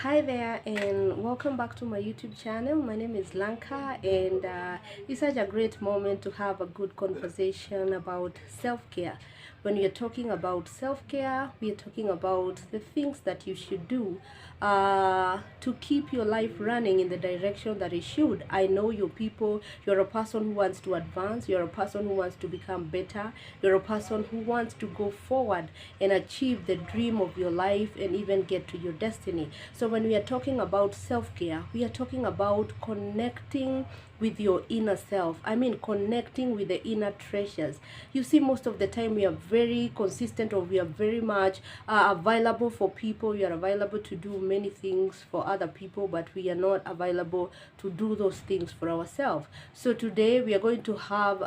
Hi there and welcome back to my YouTube channel. My name is Lanka, and it's such a great moment to have a good conversation about self-care. When we are talking about self-care, we are talking about the things that you should do to keep your life running in the direction that it should. I know you people, you're a person who wants to advance, you're a person who wants to become better, you're a person who wants to go forward and achieve the dream of your life and even get to your destiny. So when we are talking about self-care, we are talking about connecting with your inner self. I mean, connecting with the inner treasures. You see, most of the time we are very consistent, or we are very much available for people. We are available to do many things for other people, but we are not available to do those things for ourselves. So today we are going to have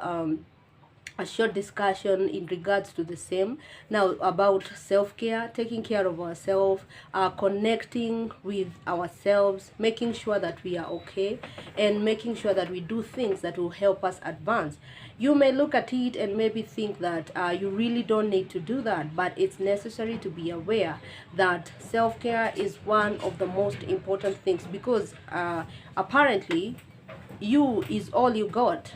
a short discussion in regards to the same now, about self-care, taking care of ourselves, connecting with ourselves, making sure that we are okay, and making sure that we do things that will help us advance. You may look at it and maybe think that you really don't need to do that, but it's necessary to be aware that self-care is one of the most important things, because apparently you is all you got.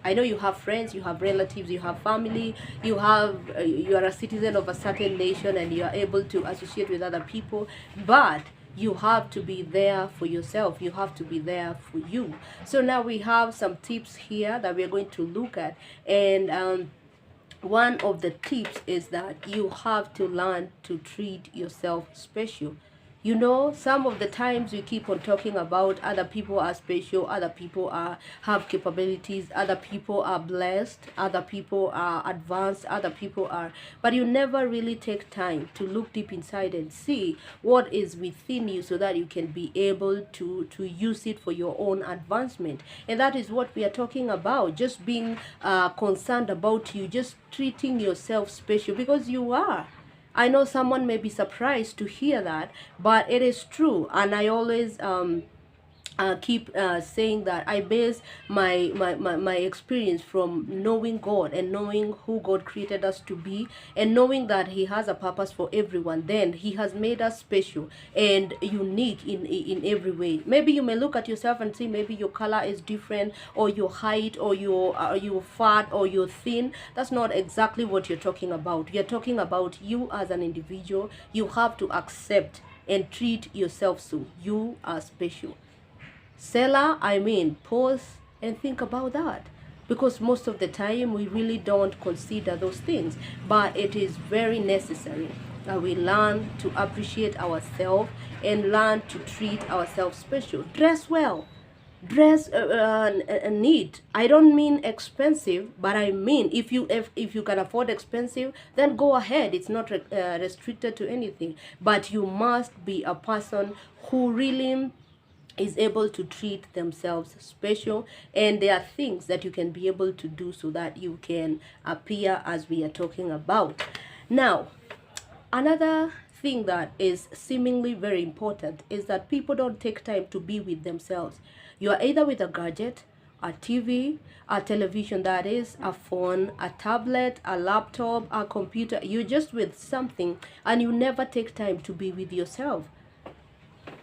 I know you have friends, you have relatives, you have family, you are a citizen of a certain nation, and you are able to associate with other people, but you have to be there for yourself. You have to be there for you. So now we have some tips here that we are going to look at, and one of the tips is that you have to learn to treat yourself special. You know, some of the times we keep on talking about other people are special, other people have capabilities, other people are blessed, other people are advanced, other people are, but you never really take time to look deep inside and see what is within you, so that you can be able to use it for your own advancement. And that is what we are talking about, just being concerned about you, just treating yourself special, because you are. I know someone may be surprised to hear that, but it is true. And I always keep saying that I base my experience from knowing God, and knowing who God created us to be, and knowing that He has a purpose for everyone. Then He has made us special and unique in every way. Maybe you may look at yourself and see maybe your color is different, or your height, or you're fat, or you're thin. That's not exactly what you're talking about. You're talking about you as an individual. You have to accept and treat yourself so. You are special. Selah, I mean, pause and think about that, because most of the time we really don't consider those things, but it is very necessary that we learn to appreciate ourselves and learn to treat ourselves special. Dress well, dress neat. I don't mean expensive, but I mean, if you can afford expensive, then go ahead. It's not restricted to anything, but you must be a person who really is able to treat themselves special, and there are things that you can be able to do so that you can appear as we are talking about. Now, another thing that is seemingly very important is that people don't take time to be with themselves. You are either with a gadget, a TV, a television, that is, a phone, a tablet, a laptop, a computer. You're just with something, and you never take time to be with yourself.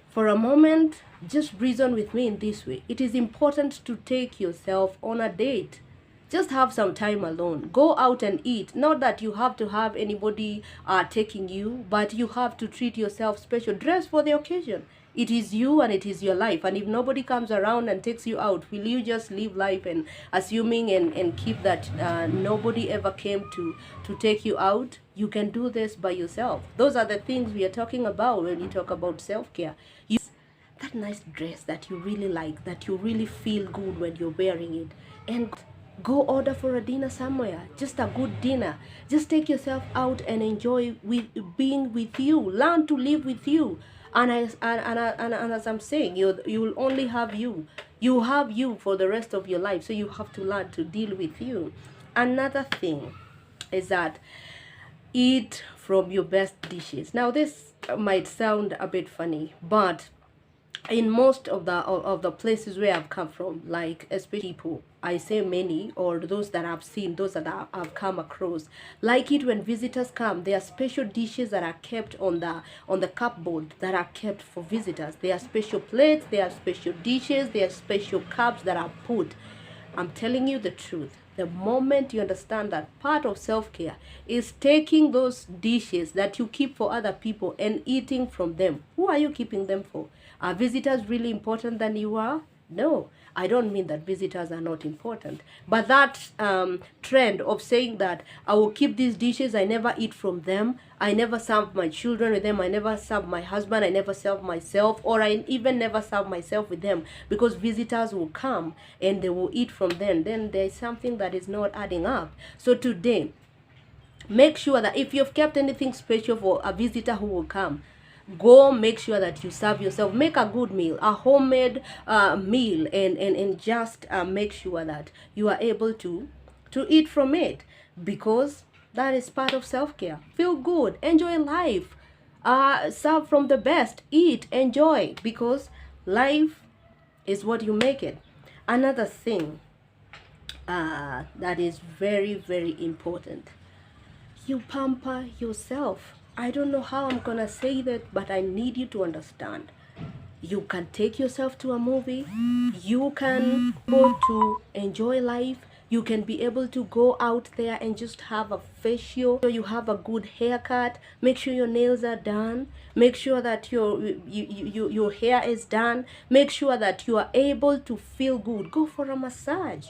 For a moment, just reason with me in this way. It is important to take yourself on a date. Just have some time alone. Go out and eat. Not that you have to have anybody taking you, but you have to treat yourself special. Dress for the occasion. It is you and it is your life. And if nobody comes around and takes you out, will you just live life and assuming and keep that nobody ever came to take you out? You can do this by yourself. Those are the things we are talking about when we talk about self-care. That nice dress that you really like, that you really feel good when you're wearing it, and go order for a dinner somewhere, just a good dinner. Just take yourself out and enjoy with being with you. Learn to live with you. And as I'm saying, you will only have you. You have you for the rest of your life, so you have to learn to deal with you. Another thing is that eat from your best dishes. Now, this might sound a bit funny, but in most of the places where I've come from, like especially people I say many, or those that I've seen, those that I've come across, like it when visitors come. There are special dishes that are kept on the cupboard that are kept for visitors. There are special plates, there are special dishes, there are special cups that are put. I'm telling you the truth. The moment you understand that part of self-care is taking those dishes that you keep for other people and eating from them. Who are you keeping them for? Are visitors really important than you are? No, I don't mean that visitors are not important. But that trend of saying that I will keep these dishes, I never eat from them, I never serve my children with them, I never serve my husband, I never serve myself, or I even never serve myself with them because visitors will come and they will eat from them, then there is something that is not adding up. So today, make sure that if you've kept anything special for a visitor who will come, go make sure that you serve yourself. Make a good meal, a homemade meal, and just make sure that you are able to eat from it, because that is part of self-care. Feel good, enjoy life, serve from the best, eat, enjoy, because life is what you make it. Another thing that is very, very important: you pamper yourself. I don't know how I'm gonna say that, but I need you to understand. You can take yourself to a movie, you can go to enjoy life, you can be able to go out there and just have a facial, you have a good haircut, make sure your nails are done, make sure that your hair is done, make sure that you are able to feel good. Go for a massage.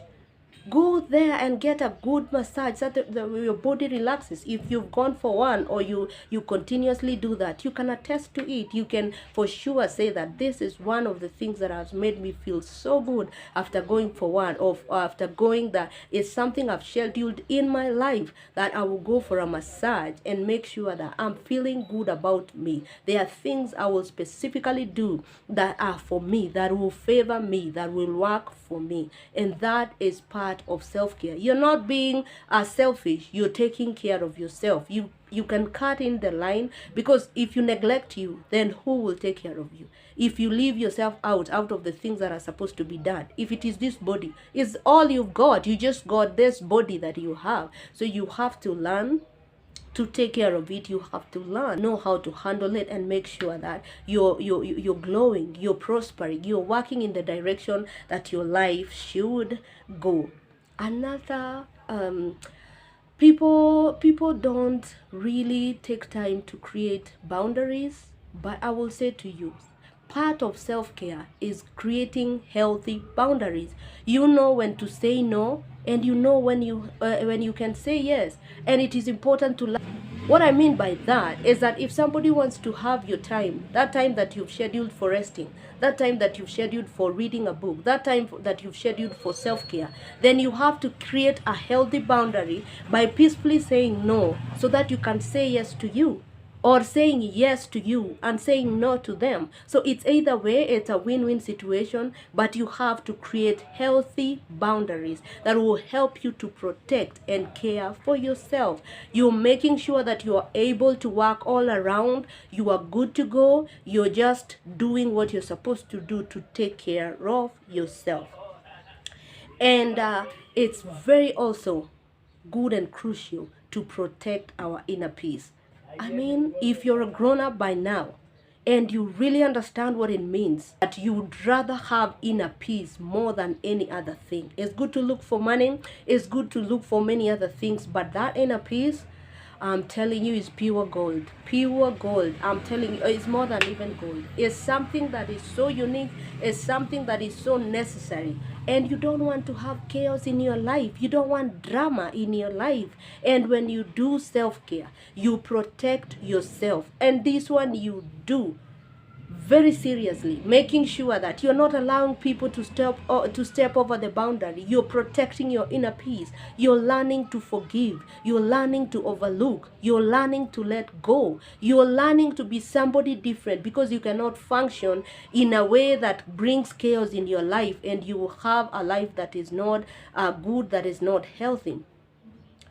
Go there and get a good massage so that your body relaxes. If you've gone for one, or you continuously do that, you can attest to it. You can for sure say that this is one of the things that has made me feel so good after going for one, or after going that. It's something I've scheduled in my life, that I will go for a massage and make sure that I'm feeling good about me. There are things I will specifically do that are for me, that will favor me, that will work for me, and that is part of self-care. You're not being selfish, you're taking care of yourself. You can cut in the line, because if you neglect you, then who will take care of you? If you leave yourself out of the things that are supposed to be done, if it is this body, is all you've got, you just got this body that you have. So you have to learn to take care of it. You have to learn, know how to handle it, and make sure that you're glowing, you're prospering, you're working in the direction that your life should go. Another people don't really take time to create boundaries, but I will say to you, part of self-care is creating healthy boundaries. You know when to say no, and you know when you can say yes, and it is important to learn. What I mean by that is that if somebody wants to have your time, that time that you've scheduled for resting, that time that you've scheduled for reading a book, that time that you've scheduled for self-care, then you have to create a healthy boundary by peacefully saying no, so that you can say yes to you, or saying yes to you and saying no to them. So it's either way, it's a win-win situation, but you have to create healthy boundaries that will help you to protect and care for yourself. You're making sure that you are able to work all around, you are good to go, you're just doing what you're supposed to do to take care of yourself. And it's very also good and crucial to protect our inner peace. I mean, if you're a grown-up by now and you really understand what it means, that you would rather have inner peace more than any other thing. It's good to look for money, it's good to look for many other things, but that inner peace, I'm telling you, is pure gold. Pure gold. I'm telling you, it's more than even gold. It's something that is so unique. It's something that is so necessary. And you don't want to have chaos in your life. You don't want drama in your life. And when you do self-care, you protect yourself. And this one you do very seriously, making sure that you're not allowing people to step over the boundary. You're protecting your inner peace. You're learning to forgive. You're learning to overlook. You're learning to let go. You're learning to be somebody different, because you cannot function in a way that brings chaos in your life, and you will have a life that is not good, that is not healthy.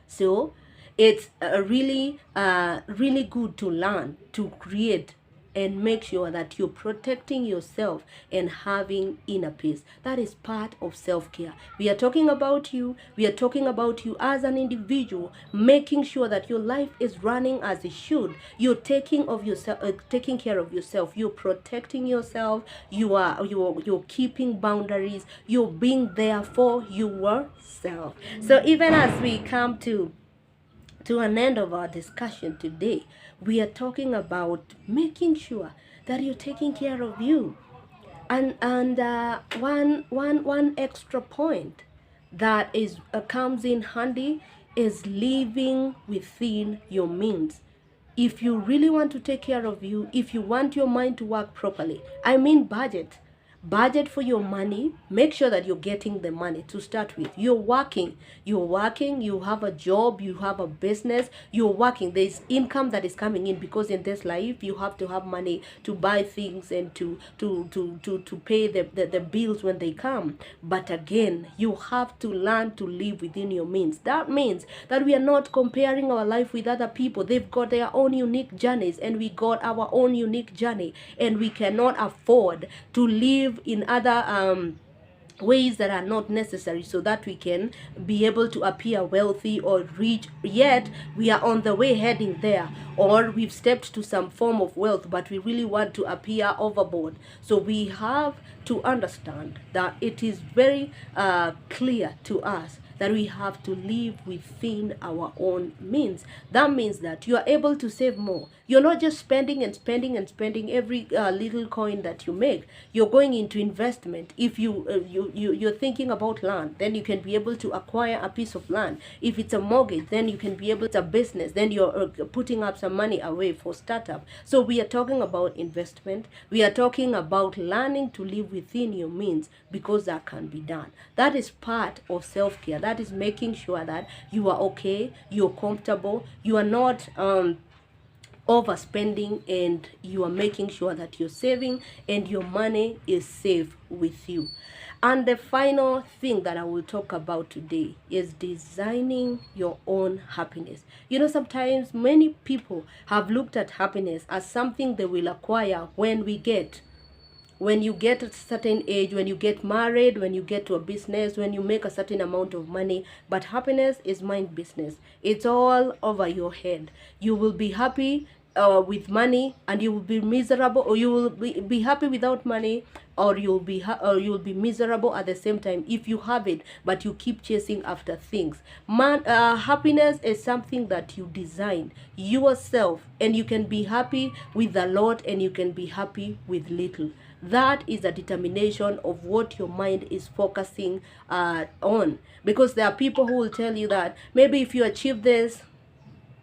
So it's really good to learn to create and make sure that you're protecting yourself and having inner peace. That is part of self-care. We are talking about you. We are talking about you as an individual, making sure that your life is running as it should. You're taking of yourself, taking care of yourself. You're protecting yourself. You're keeping boundaries. You're being there for yourself. So even as we come to an end of our discussion today, we are talking about making sure that you're taking care of you. And one extra point that is comes in handy is living within your means. If you really want to take care of you, if you want your mind to work properly, I mean budget for your money. Make sure that you're getting the money to start with. You're working, you have a job, you have a business, you're working. There's income that is coming in, because in this life you have to have money to buy things and to pay the bills when they come. But again, you have to learn to live within your means. That means that we are not comparing our life with other people. They've got their own unique journeys, and we got our own unique journey, and we cannot afford to live in other ways that are not necessary, so that we can be able to appear wealthy or rich, yet we are on the way heading there, or we've stepped to some form of wealth, but we really want to appear overboard. So we have to understand that it is very clear to us that we have to live within our own means. That means that you are able to save more. You're not just spending and spending and spending every little coin that you make. You're going into investment. If you're thinking about land, then you can be able to acquire a piece of land. If it's a mortgage, then you can be able to, a business, then you're putting up some money away for startup. So we are talking about investment. We are talking about learning to live within your means, because that can be done. That is part of self-care. That is making sure that you are okay, you're comfortable, you are not overspending, and you are making sure that you're saving and your money is safe with you. And the final thing that I will talk about today is designing your own happiness. You know, sometimes many people have looked at happiness as something they will acquire when you get a certain age, when you get married, when you get to a business, when you make a certain amount of money. But happiness is mind business. It's all over your head. You will be happy with money, and you will be miserable, or you will be happy without money, or you'll be miserable at the same time if you have it, but you keep chasing after things. Happiness is something that you design yourself, and you can be happy with a lot, and you can be happy with little. That is a determination of what your mind is focusing on. Because there are people who will tell you that maybe if you achieve this,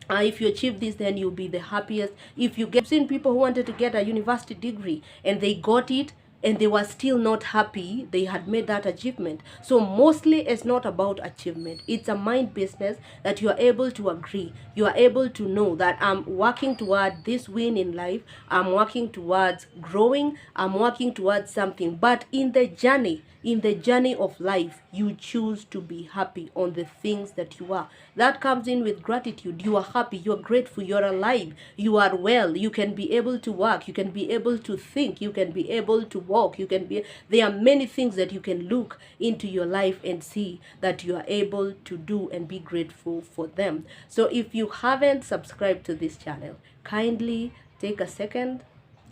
then you'll be the happiest. If you get seen people who wanted to get a university degree and they got it, and they were still not happy they had made that achievement. So mostly it's not about achievement. It's a mind business that you are able to agree. You are able to know that I'm working toward this win in life. I'm working towards growing. I'm working towards something. But in the journey of life, you choose to be happy on the things that you are. That comes in with gratitude. You are happy, you're grateful, you're alive, you are well, you can be able to work, you can be able to think, you can be able to walk, there are many things that you can look into your life and see that you are able to do and be grateful for them. So if you haven't subscribed to this channel, kindly take a second,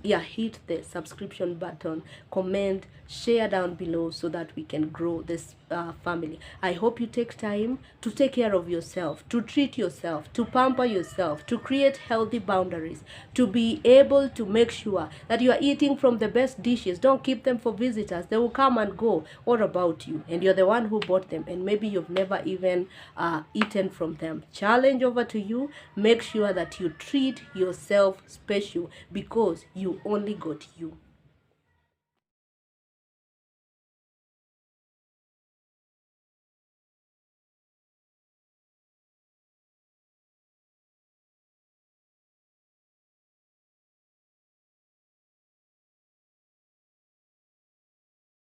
hit the subscription button, comment, share down below, so that we can grow this family. I hope you take time to take care of yourself, to treat yourself, to pamper yourself, to create healthy boundaries, to be able to make sure that you are eating from the best dishes. Don't keep them for visitors. They will come and go. What about you? And you're the one who bought them, and maybe you've never even eaten from them. Challenge over to you. Make sure that you treat yourself special, because you only got you.